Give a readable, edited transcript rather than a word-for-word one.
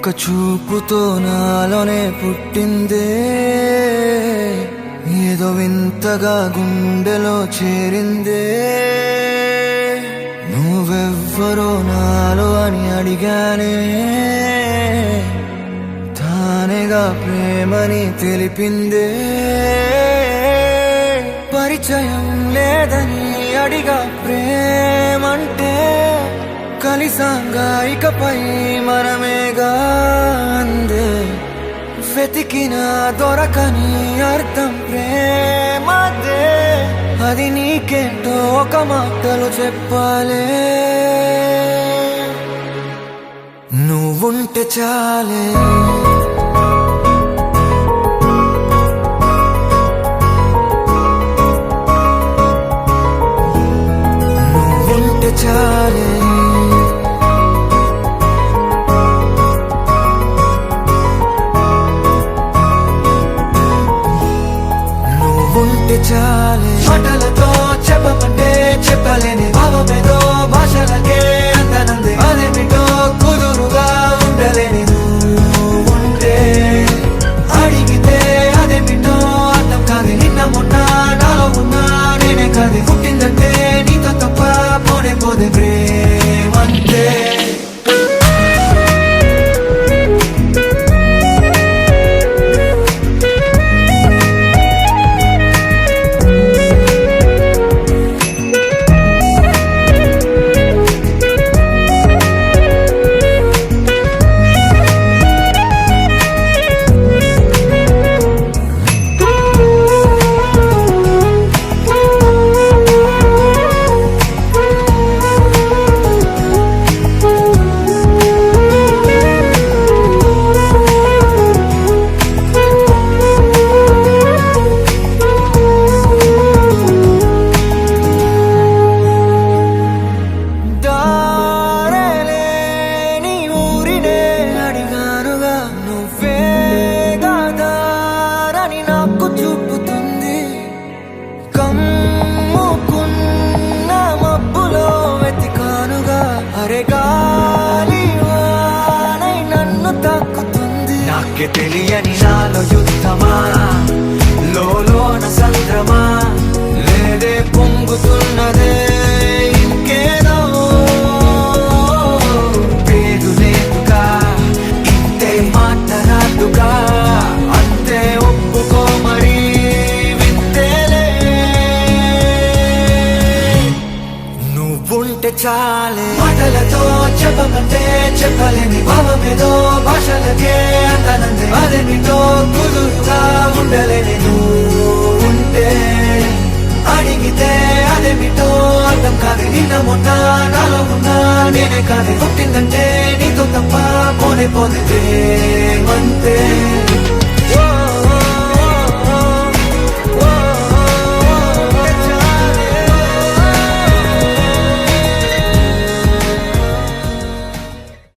ఒక చూపుతో నాలోనే పుట్టిందే, ఏదో వింతగా గుండెలో చేరిందే. నువ్వెవ్వరో నాలో అని అడిగానే, తానేగా ప్రేమని తెలిపిందే. పరిచయం లేదని అడిగా ప్రేమంటే, కలిసాంగా ఇకపై మనమేగా అందే. వెతికిన దొరకని అర్థం ప్రేమదే, అది నీకేంటో ఒక మాటలు చెప్పాలే. నువ్వుంటే చాలే, నువ్వుంటే చాలే. ఉంటే చాలే, మాటలతో చెప్పమంటే చెప్పలేని భావమేదో భాషలకే అందనందే. అదేమిటో కుదురుగా ఉండలేని నువ్వుంటే, అడిగితే అదేమిటో అర్థం కాదు. నిన్న మొన్న నాలో ఉన్నా నేనే కాదు. పుట్టిందంటే నీతో తప్ప పోనే పోదే ప్రేమంటే. నాకే తెలియని నాలో యుద్ధమా, లోన సంద్రమా, లేదే పొంగుతున్నదే ఇంకేదో. పేరు లేదుగా, ఇంతే మాట్లాడుగా, అంతే ఒప్పుకో మరి వింతేలే. నువ్వుంటే చాలే, మాటలతో చెప్పమంటే చెప్పలేని భావమేదో భాషలకే అందనందే. అదేమిటో కుదురుగా ఉండలేని నువ్వుంటే, అడిగితే అదేమిటో అర్థం కాదు. నిన్న మొన్న నాలో ఉన్నా నేనే కాదు. పుట్టిందంటే నీతో తప్ప పోనే పోదే ప్రేమంతే.